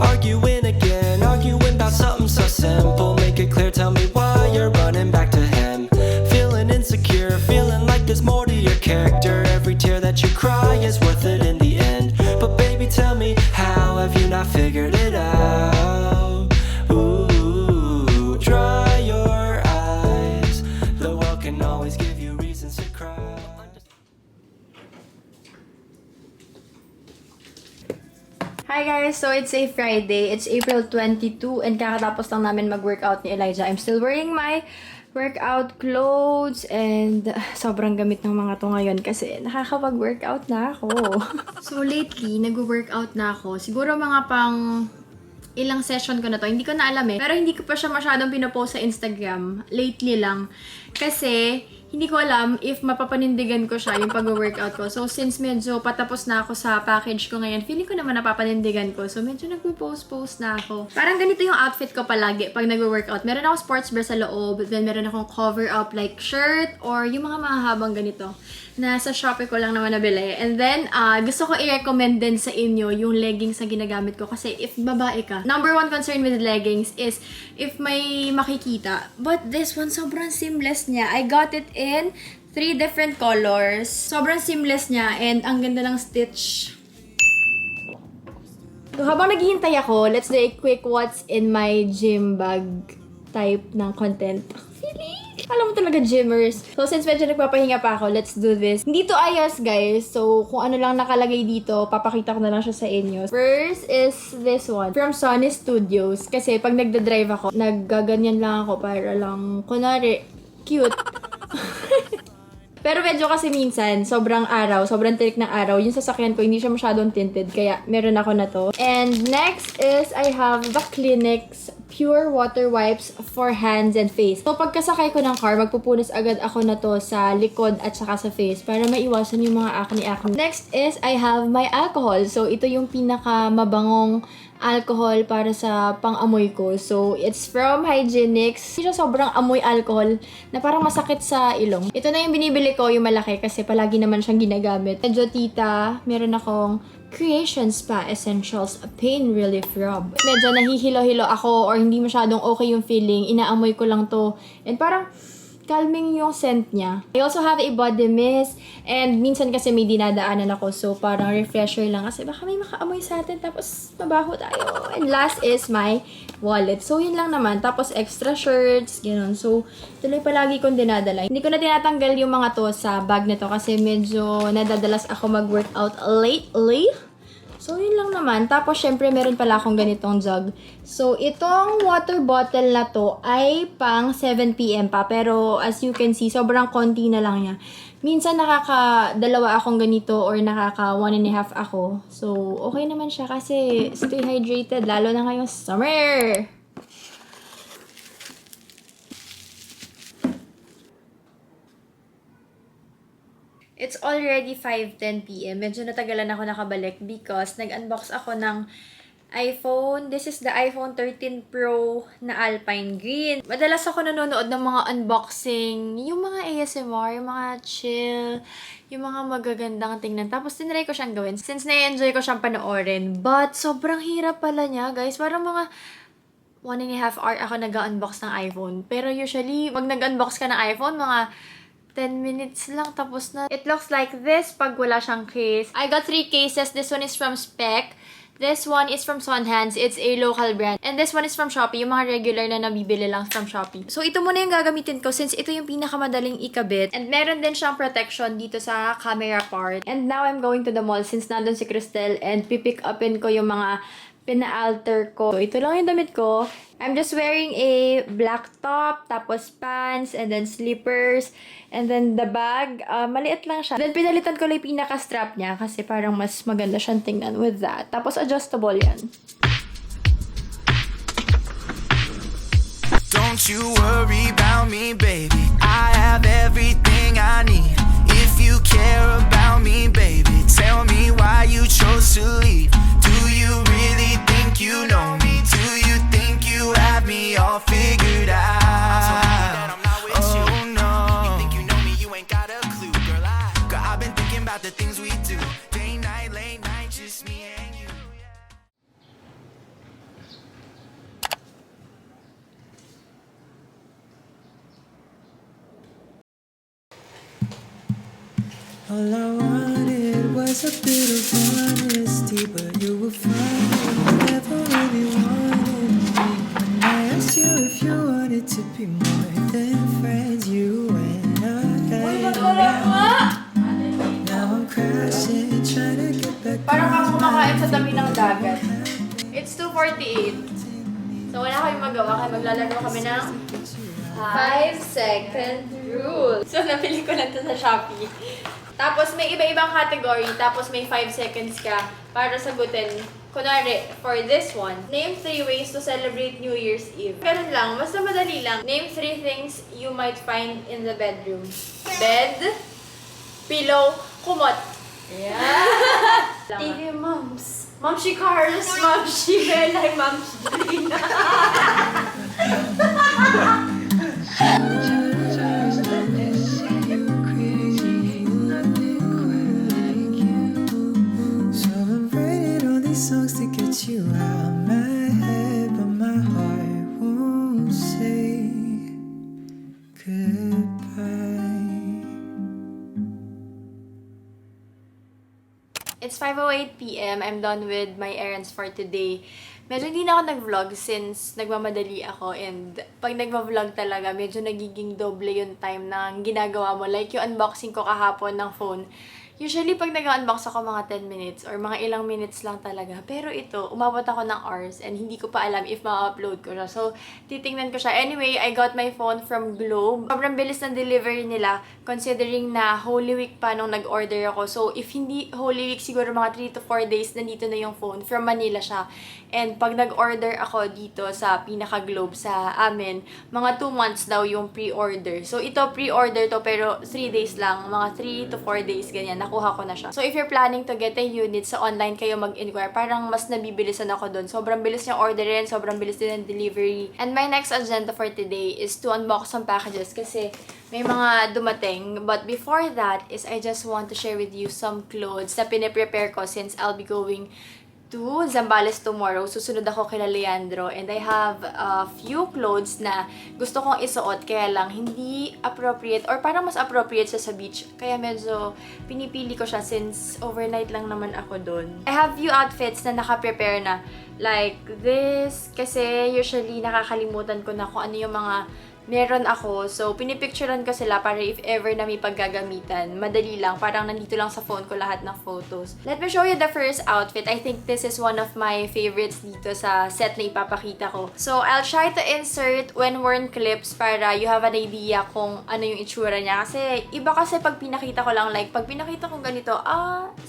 Arguing again, arguing about something so simple. Make it clear, tell me why you're running back to him. Feeling insecure, feeling like there's more to your character. Every tear that you cry is worth it in the end. But baby, tell me, how have you not figured it out? Ooh, dry your eyes. The world can always give you reasons to cry. Hi guys! So it's a Friday. It's April 22 and kakatapos lang namin mag-workout ni Elijah. I'm still wearing my workout clothes and sobrang gamit ng mga to ngayon kasi nakakapag-workout na ako. So lately, nag-workout na ako. Siguro mga pang ilang session ko na to. Hindi ko na alam eh. Pero hindi ko pa siya masyadong pinopost sa Instagram. Lately lang. Kasi hindi ko alam if mapapanindigan ko siya yung pag-workout ko. So, since medyo patapos na ako sa package ko ngayon, feeling ko naman napapanindigan ko. So, medyo nagpo-post na ako. Parang ganito yung outfit ko palagi pag nag-workout. Meron ako sports bra sa loob, then meron akong cover-up like shirt or yung mga mahabang ganito. Nasa Shopee ko lang naman nabili. And then, gusto ko i-recommend din sa inyo yung leggings na ginagamit ko. Kasi if babae ka, number one concern with leggings is if may makikita. But this one, sobrang seamless niya. I got it in 3 different colors. Sobrang seamless niya and ang ganda ng stitch. So, habang naghihintay ako, let's do a quick what's in my gym bag type ng content. Feeling! Alam mo talaga, gymmers. So, since medyo nagpapahinga pa ako, let's do this. Hindi to ayos, guys. So, kung ano lang nakalagay dito, papakita ko na lang siya sa inyo. First is this one. From Sony Studios. Kasi pag nagda-drive ako, naggaganyan lang ako para lang, kunwari, cute. Pero medyo kasi minsan, sobrang araw, sobrang tirik ng araw, yung sasakyan ko, hindi siya masyadong tinted, kaya meron ako na to. And next is, I have the Kleenex Pure Water Wipes for hands and face. So, pagkasakay ko ng car, magpupunas agad ako na to sa likod at saka sa face para maiwasan yung mga acne-acne. Next is, I have my alcohol. So, ito yung pinaka-mabangong alcohol para sa pang-amoy ko. So, it's from Hygienix. Hindi siya sobrang amoy alcohol na parang masakit sa ilong. Ito na yung binibili ko, yung malaki, kasi palagi naman siyang ginagamit. Medyo tita, meron akong Creation Spa Essentials Pain Relief Rub. Medyo nahihilo-hilo ako or hindi masyadong okay yung feeling. Inaamoy ko lang to. And parang calming yung scent niya. I also have a body mist. And minsan kasi may dinadaanan ako. So, parang refresher lang. Kasi baka may makaamoy sa atin. Tapos, mabaho tayo. And last is my wallet. So, yun lang naman. Tapos, extra shirts. Ganun. So, tuloy palagi kong dinadala. Hindi ko na tinatanggal yung mga to sa bag na to. Kasi medyo nadadalas ako mag-workout lately. So, yun lang naman. Tapos, syempre, meron pala akong ganitong jug. So, itong water bottle na to ay pang 7 PM pa. Pero, as you can see, sobrang konti na lang niya. Minsan, nakaka-2 akong ganito or nakaka-1.5 ako. So, okay naman siya kasi stay hydrated, lalo na ngayong summer. It's already 5:10 PM. Medyo natagalan ako nakabalik because nag-unbox ako ng iPhone. This is the iPhone 13 Pro na Alpine Green. Madalas ako nanonood ng mga unboxing, yung mga ASMR, yung mga chill, yung mga magagandang tingnan. Tapos tinry ko siyang gawin since na-enjoy ko siyang panoorin. But sobrang hirap pala niya, guys. Parang mga 1.5 hour ako nag-unbox ng iPhone. Pero usually, pag nag-unbox ka ng iPhone, mga 10 minutes lang, tapos na. It looks like this pag wala siyang case. I got 3 cases. This one is from Spec. This one is from Sonhands. It's a local brand. And this one is from Shopee. Yung mga regular na nabibili lang from Shopee. So, ito muna yung gagamitin ko since ito yung pinakamadaling ikabit. And meron din siyang protection dito sa camera part. And now, I'm going to the mall since nandun si Cristel and pipick upin ko yung mga pina-alter ko. So, ito lang yung damit ko. I'm just wearing a black top, tapos pants, and then slippers, and then the bag. Maliit lang siya. Then, pinalitan ko lang yung pinaka-strap niya kasi parang mas maganda siyang tingnan with that. Tapos, adjustable yan. Don't you worry about me, baby. I have everything I need. If you care about me, baby, tell me why you chose to leave. Do you really think you know me? Do you think you have me all figured out? Oh no. You think you know me, you ain't got a clue, girl. I've been thinking about the things we do. Day, night, late night, just me and you. All I wanted was a bit of honesty, but you were fine, never really wanted me. When I asked you if you wanted to be more than friends, you went ahead. Now I'm crashing, trying to get back. Parang kang kumakain sa tabi ng dagat. It's 2:48. So wala kayong magawa, kaya maglalaro kami ng 5-second rule. So napili ko lang to sa Shopee. Tapos may iba-ibang category, tapos may 5 seconds ka para sagutin. Kunwari, for this one, name 3 ways to celebrate New Year's Eve. Ganun lang, basta madali lang. Name 3 things you might find in the bedroom. Bed, pillow, kumot. Yeah! TV moms. Momshi Carlos, Momshi Bella, Momshi Gina. Songs to get you out of my head, but my heart won't say goodbye. It's 5:08 p.m. I'm done with my errands for today. Medyo hindi na ako nag-vlog since nagmamadali ako, and pag nagma-vlog talaga, medyo nagiging doble yung time na ginagawa mo. Like yung unboxing ko kahapon ng phone. Usually, pag nag-unbox ako mga 10 minutes or mga ilang minutes lang talaga. Pero ito, umabot ako ng hours and hindi ko pa alam if ma-upload ko siya. So, titingnan ko siya. Anyway, I got my phone from Globe. Sobrang bilis ng delivery nila considering na Holy Week pa nung nag-order ako. So, if hindi Holy Week, siguro mga 3 to 4 days nandito na yung phone. From Manila siya. And pag nag-order ako dito sa pinaka-Globe sa amin, mga 2 months daw yung pre-order. So, ito pre-order to pero 3 days lang. Mga 3 to 4 days, ganyan. Nakuha ko na siya. So, if you're planning to get a unit sa online kayo mag-inquire, parang mas nabibilisan ako dun. Sobrang bilis niya orderin, sobrang bilis din ang delivery. And my next agenda for today is to unbox some packages kasi may mga dumating. But before that is I just want to share with you some clothes na piniprepare ko since I'll be going to Zambales tomorrow. Susunod ako kila Leandro and I have a few clothes na gusto kong isuot kaya lang hindi appropriate or parang mas appropriate siya sa beach. Kaya medyo pinipili ko siya since overnight lang naman ako doon. I have few outfits na naka-prepare na like this kasi usually nakakalimutan ko na kung ano yung mga meron ako. So, pinipicturean ko sila para if ever na may paggagamitan. Madali lang. Parang nandito lang sa phone ko lahat ng photos. Let me show you the first outfit. I think this is one of my favorites dito sa set na ipapakita ko. So, I'll try to insert when worn clips para you have an idea kung ano yung itsura niya. Kasi, iba kasi pag pinakita ko lang, like, pag pinakita ko ganito,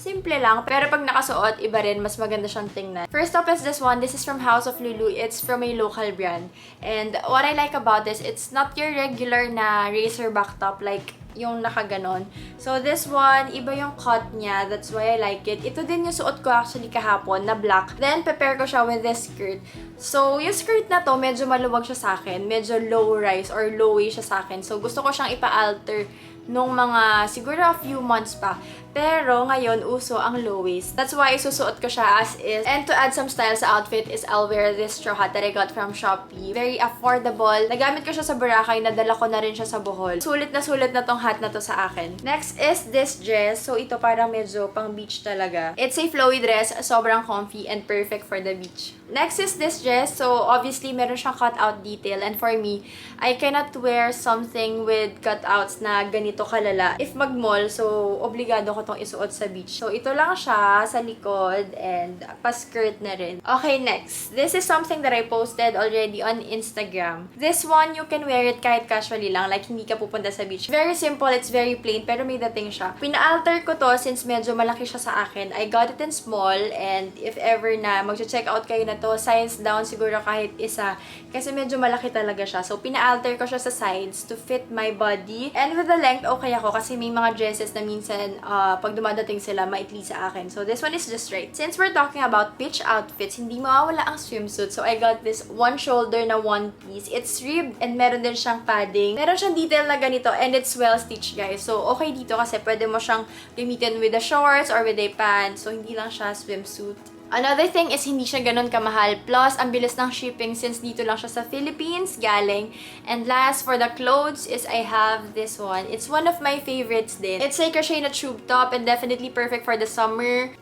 simple lang. Pero pag nakasuot, iba rin. Mas maganda siyang tingnan. First up is this one. This is from House of Lulu. It's from a local brand. And what I like about this, it's not your regular na racerback top like yung nakaganon. So, this one, iba yung cut niya. That's why I like it. Ito din yung suot ko actually kahapon na black. Then, prepare ko siya with this skirt. So, yung skirt na to, medyo maluwag siya sa akin. Medyo low-rise or low-waist siya sa akin. So, gusto ko siyang ipa-alter nung mga, siguro a few months pa. Pero, ngayon, uso ang low waist. That's why, susuot ko siya as is. And to add some style sa outfit is I'll wear this straw hat that I got from Shopee. Very affordable. Nagamit ko siya sa Boracay. Nadala ko na rin siya sa Bohol. Sulit na tong hat na to sa akin. Next is this dress. So, ito parang medyo pang beach talaga. It's a flowy dress. Sobrang comfy and perfect for the beach. Next is this dress. So, obviously, meron siyang cutout detail. And for me, I cannot wear something with cutouts na ganito kalala. If mag-mall, so, obligado ko tong isuot sa beach. So, ito lang siya sa likod and pa-skirt na rin. Okay, next. This is something that I posted already on Instagram. This one, you can wear it kahit casually lang, like hindi ka pupunta sa beach. Very simple, it's very plain, pero may dating siya. Pina-alter ko to since medyo malaki siya sa akin. I got it in small and if ever na mag-check out kayo na to, size down siguro kahit isa kasi medyo malaki talaga siya. So, pina-alter ko siya sa sides to fit my body. And with the length, okay ako kasi may mga dresses na minsan pag dumadating sila, maitli sa akin. So, this one is just right. Since we're talking about beach outfits, hindi mawawala ang swimsuit. So, I got this one shoulder na one piece. It's ribbed and meron din siyang padding. Meron siyang detail na ganito and it's well stitched, guys. So, okay dito kasi pwede mo siyang gamitin with the shorts or with a pants. So, hindi lang siya swimsuit. Another thing is hindi siya ganun kamahal. Plus, ang bilis ng shipping since dito lang siya sa Philippines galing. And last, for the clothes is I have this one. It's one of my favorites din. It's a crochet na tube top and definitely perfect for the summer.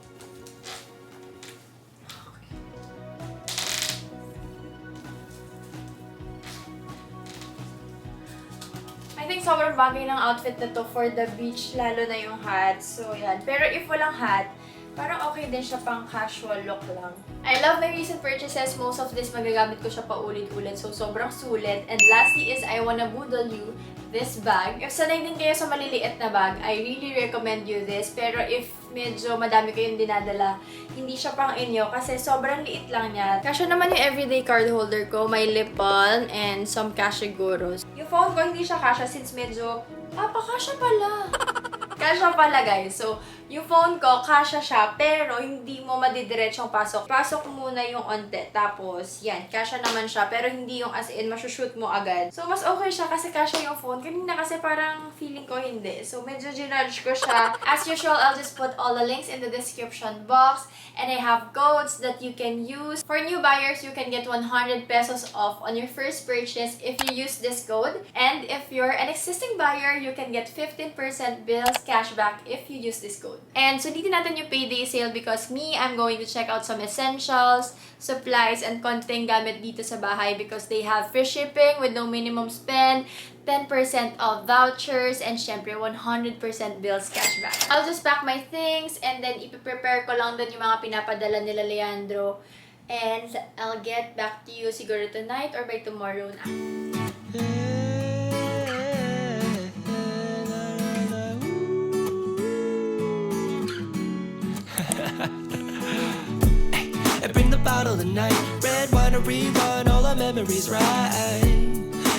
I think sobrang bagay ng outfit na to for the beach, lalo na yung hat. So, yan. Pero if walang hat, parang okay din siya pang casual look lang. I love my recent purchases. Most of this magagamit ko siya paulit-ulit. So, sobrang sulit. And lastly is I wanna boodle you this bag. If sanay din kayo sa maliliit na bag, I really recommend you this. Pero if medyo madami kayong dinadala, hindi siya pang inyo kasi sobrang liit lang niya. Kasya naman yung everyday card holder ko, may lip balm, and some kasiguros. Yung phone ko hindi siya kasya since medyo, pakasya pala. Kasya pala guys. So, yung phone ko, kasya siya, pero hindi mo madidiretsong pasok. Pasok muna yung onte, tapos yan, kasya naman siya, pero hindi yung as in, masushoot mo agad. So, mas okay siya kasi kasya yung phone. Kanina kasi parang feeling ko hindi. So, medyo ginudge ko siya. As usual, I'll just put all the links in the description box. And I have codes that you can use. For new buyers, you can get 100 pesos off on your first purchase if you use this code. And if you're an existing buyer, you can get 15% bills cashback if you use this code. And sulitin natin yung payday sale because I'm going to check out some essentials, supplies, and konting gamit dito sa bahay because they have free shipping with no minimum spend, 10% off vouchers, and syempre 100% bills cashback. I'll just pack my things and then ipiprepare ko lang din yung mga pinapadala nila Leandro. And I'll get back to you siguro tonight or by tomorrow na. And bring the bottle tonight. Red wine to rerun all our memories right.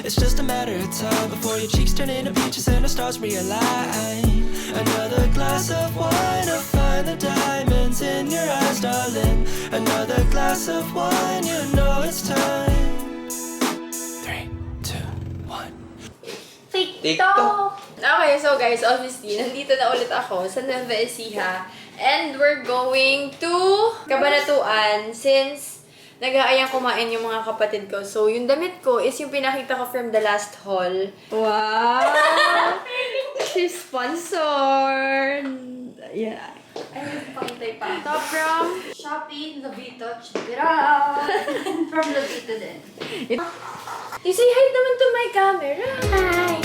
It's just a matter of time before your cheeks turn into peaches and the stars realign. Another glass of wine to find the diamonds in your eyes, darling. Another glass of wine, you know it's time. 3, 2, 1. TikTok! Okay, so guys, obviously, nandito na ulit ako sa Nueva Ecija. And we're going to Cabanatuan since nag-aayang kumain yung mga kapatid ko. So, yung damit ko is yung pinakita ko from the last haul. Wow! She's sponsored! Yeah. Ayun, pakitay pa. Top from Shopee, Lobito, Chibira. From Lobito din. I-say hi naman to my camera. Hi!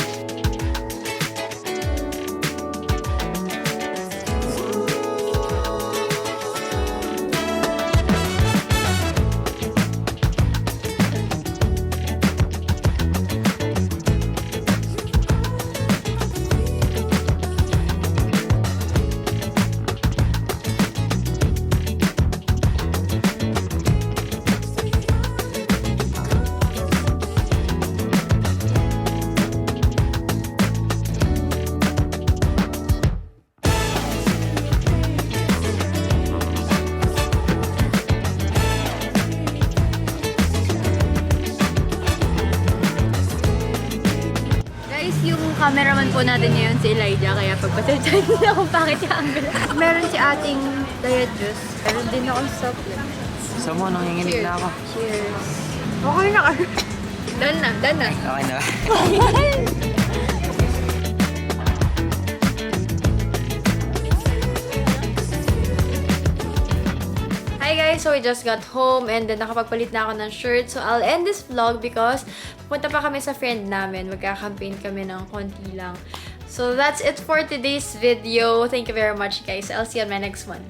Cameraman po natin ngayon si Elijah, kaya pagpasensyahan niyo kung bakit yung angle. Meron si ating diet juice. Meron din ako supplements. Gusto mo, nanginginig na ako. Cheers. Okay na ka. Done na. Okay na. Hi guys! So, we just got home and then nakapagpalit na ako ng shirt. So, I'll end this vlog because punta pa kami sa friend namin. Magka-campaign kami ng konti lang. So, that's it for today's video. Thank you very much guys. I'll see you on my next one.